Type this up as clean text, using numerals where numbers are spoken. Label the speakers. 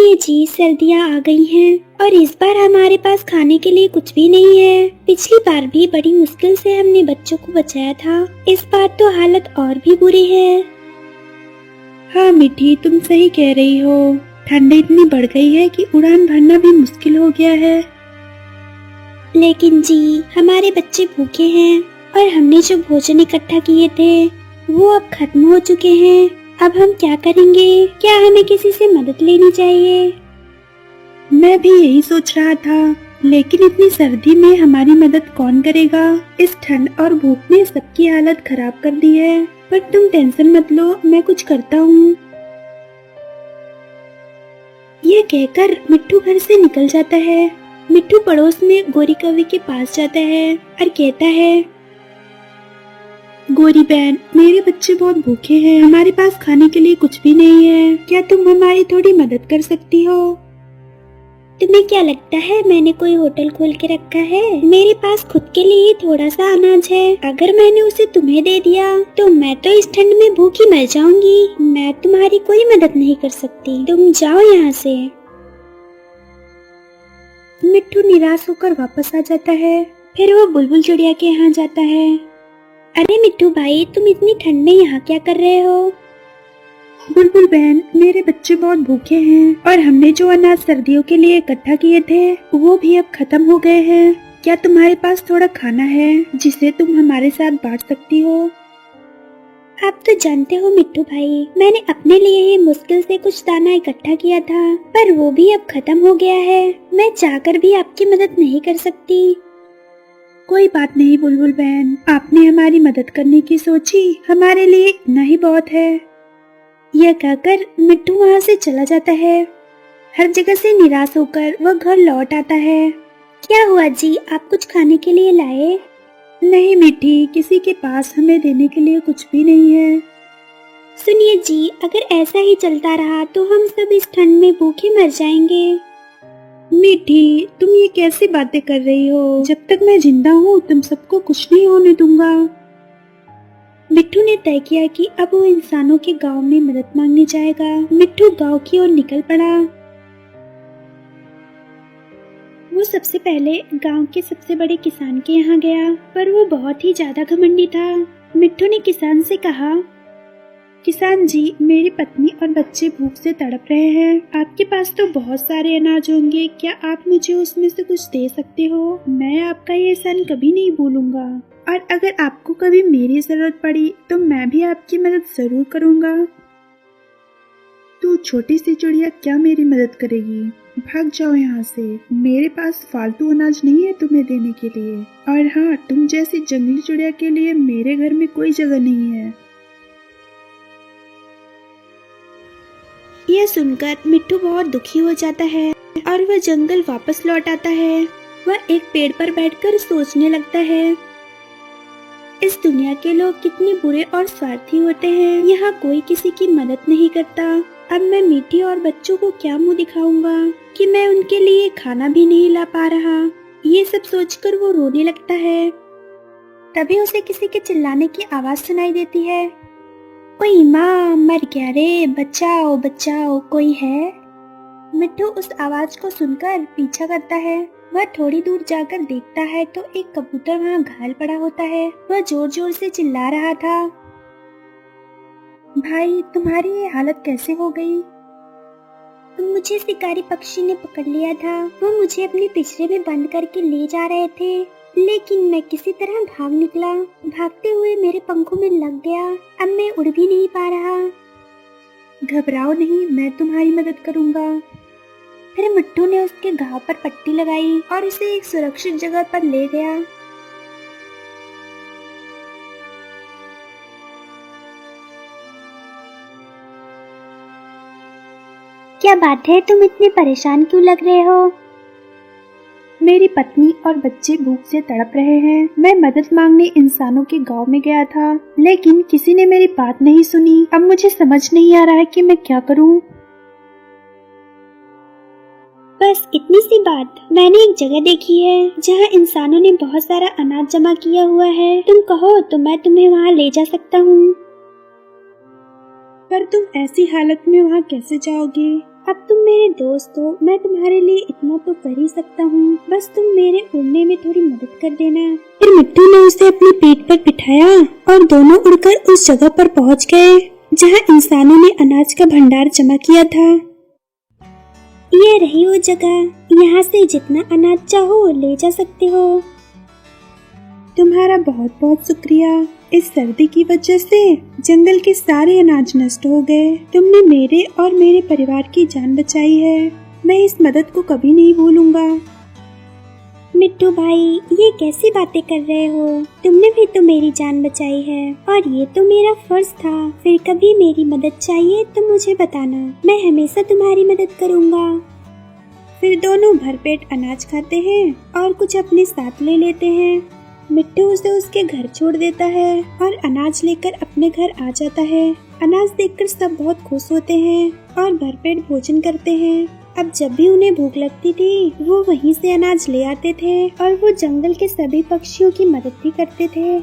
Speaker 1: सुनिए जी, सर्दियाँ आ गई हैं और इस बार हमारे पास खाने के लिए कुछ भी नहीं है। पिछली बार भी बड़ी मुश्किल से हमने बच्चों को बचाया था, इस बार तो हालत और भी बुरी है।
Speaker 2: हाँ मिठी, तुम सही कह रही हो। ठंड इतनी बढ़ गई है कि उड़ान भरना भी मुश्किल हो गया है।
Speaker 1: लेकिन जी, हमारे बच्चे भूखे हैं और हमने जो भोजन इकट्ठा किए थे वो अब खत्म हो चुके हैं। अब हम क्या करेंगे? क्या हमें किसी से मदद लेनी चाहिए?
Speaker 2: मैं भी यही सोच रहा था, लेकिन इतनी सर्दी में हमारी मदद कौन करेगा? इस ठंड और भूख ने सबकी हालत खराब कर दी है। पर तुम टेंशन मत लो, मैं कुछ करता हूँ।
Speaker 1: यह कहकर मिट्टू घर से निकल जाता है। मिट्टू पड़ोस में गोरी कौवी के पास जाता है और कहता है,
Speaker 2: गोरी बहन, मेरे बच्चे बहुत भूखे हैं, हमारे पास खाने के लिए कुछ भी नहीं है। क्या तुम हमारी थोड़ी मदद कर सकती हो?
Speaker 1: तुम्हें क्या लगता है मैंने कोई होटल खोल के रखा है? मेरे पास खुद के लिए थोड़ा सा अनाज है। अगर मैंने उसे तुम्हें दे दिया तो मैं तो इस ठंड में भूखी मर जाऊंगी। मैं तुम्हारी कोई मदद नहीं कर सकती, तुम जाओ यहाँ से।
Speaker 2: मिट्टू निराश होकर वापस आ जाता है। फिर वो बुलबुल चिड़िया के यहाँ जाता है।
Speaker 1: अरे मिट्टू भाई, तुम इतनी ठंड में यहाँ क्या कर रहे हो?
Speaker 2: बुलबुल बहन, मेरे बच्चे बहुत भूखे हैं और हमने जो अनाज सर्दियों के लिए इकट्ठा किए थे वो भी अब खत्म हो गए हैं। क्या तुम्हारे पास थोड़ा खाना है जिसे तुम हमारे साथ बांट सकती हो?
Speaker 1: आप तो जानते हो मिट्टू भाई, मैंने अपने लिए ही मुश्किल से कुछ दाना इकट्ठा किया था, पर वो भी अब खत्म हो गया है। मैं चाहकर भी आपकी मदद नहीं कर सकती।
Speaker 2: कोई बात नहीं बुलबुल बहन, आपने हमारी मदद करने की सोची, हमारे लिए इतना ही बहुत है।
Speaker 1: यह कहकर मिट्टू वहाँ से चला जाता है। हर जगह से निराश होकर वह घर लौट आता है। क्या हुआ जी, आप कुछ खाने के लिए लाए?
Speaker 2: नहीं मिठी, किसी के पास हमें देने के लिए कुछ भी नहीं है।
Speaker 1: सुनिए जी, अगर ऐसा ही चलता रहा तो हम सब इस ठंड में भूखे मर जाएंगे।
Speaker 2: मिठी, तुम ये कैसी बातें कर रही हो? जब तक मैं जिंदा हूँ तुम सबको कुछ नहीं होने दूंगा।
Speaker 1: मिट्टू ने तय किया कि अब वो इंसानों के गांव में मदद मांगने जाएगा। मिट्टू गांव की ओर निकल पड़ा। वो सबसे पहले गांव के सबसे बड़े किसान के यहाँ गया, पर वो बहुत ही ज्यादा घमंडी था। मिट्टू ने किसान से कहा,
Speaker 2: किसान जी, मेरी पत्नी और बच्चे भूख से तड़प रहे हैं। आपके पास तो बहुत सारे अनाज होंगे, क्या आप मुझे उसमें से कुछ दे सकते हो? मैं आपका ये एहसान कभी नहीं भूलूंगा और अगर आपको कभी मेरी जरूरत पड़ी तो मैं भी आपकी मदद जरूर करूंगा। तो छोटी सी चिड़िया क्या मेरी मदद करेगी? भाग जाओ यहाँ से, मेरे पास फालतू अनाज नहीं है तुम्हें देने के लिए। और हाँ, तुम जैसी जंगली चिड़िया के लिए मेरे घर में कोई जगह नहीं है।
Speaker 1: यह सुनकर मिट्टू बहुत दुखी हो जाता है और वह जंगल वापस लौट आता है। वह एक पेड़ पर बैठकर सोचने लगता है, इस दुनिया के लोग कितने बुरे और स्वार्थी होते हैं। यहाँ कोई किसी की मदद नहीं करता। अब मैं मीठी और बच्चों को क्या मुंह दिखाऊंगा कि मैं उनके लिए खाना भी नहीं ला पा रहा। ये सब सोचकर वो रोने लगता है। तभी उसे किसी के चिल्लाने की आवाज सुनाई देती है, ओए माँ, मर गया रे, बचाओ बचाओ, कोई है? मिट्टू उस आवाज को सुनकर पीछा करता है। वह थोड़ी दूर जाकर देखता है तो एक कबूतर वहाँ घायल पड़ा होता है। वह जोर जोर से चिल्ला रहा था,
Speaker 2: भाई, तुम्हारी ये हालत कैसे हो गई?
Speaker 1: मुझे शिकारी पक्षी ने पकड़ लिया था। वो मुझे अपने पिंजरे में बंद करके ले जा रहे थे, लेकिन मैं किसी तरह भाग निकला। भागते हुए मेरे पंखों में लग गया। अब मैं उड़ भी नहीं पा रहा।
Speaker 2: घबराओ नहीं, मैं तुम्हारी मदद करूंगा।
Speaker 1: फिर मिट्टू ने उसके घाव पर पट्टी लगाई और उसे एक सुरक्षित जगह पर ले गया। क्या बात है, तुम इतने परेशान क्यों लग रहे हो?
Speaker 2: मेरी पत्नी और बच्चे भूख से तड़प रहे हैं। मैं मदद मांगने इंसानों के गांव में गया था, लेकिन किसी ने मेरी बात नहीं सुनी। अब मुझे समझ नहीं आ रहा है कि मैं क्या करूं।
Speaker 1: बस इतनी सी बात। मैंने एक जगह देखी है जहाँ इंसानों ने बहुत सारा अनाज जमा किया हुआ है। तुम कहो तो मैं तुम्हें वहाँ ले जा सकता हूँ।
Speaker 2: पर तुम ऐसी हालत में वहाँ कैसे जाओगे?
Speaker 1: अब तुम मेरे दोस्त हो, मैं तुम्हारे लिए इतना तो कर ही सकता हूँ। बस तुम मेरे उड़ने में थोड़ी मदद कर देना।
Speaker 2: फिर मिट्टू ने उसे अपनी पीठ पर बिठाया और दोनों उड़कर उस जगह पर पहुँच गए जहाँ इंसानों ने अनाज का भंडार जमा किया था।
Speaker 1: ये रही वो जगह, यहाँ से जितना अनाज चाहो ले जा सकते हो।
Speaker 2: तुम्हारा बहुत बहुत शुक्रिया। इस सर्दी की वजह से जंगल के सारे अनाज नष्ट हो गए। तुमने मेरे और मेरे परिवार की जान बचाई है। मैं इस मदद को कभी नहीं भूलूंगा।
Speaker 1: मिट्टू भाई, ये कैसी बातें कर रहे हो? तुमने भी तो मेरी जान बचाई है और ये तो मेरा फर्ज था। फिर कभी मेरी मदद चाहिए तो मुझे बताना, मैं हमेशा तुम्हारी मदद करूँगा।
Speaker 2: फिर दोनों भरपेट अनाज खाते हैं और कुछ अपने साथ ले लेते हैं। मिट्टू उसे उसके घर छोड़ देता है और अनाज लेकर अपने घर आ जाता है। अनाज देखकर सब बहुत खुश होते हैं और भरपेट भोजन करते हैं। अब जब भी उन्हें भूख लगती थी वो वहीं से अनाज ले आते थे और वो जंगल के सभी पक्षियों की मदद भी करते थे।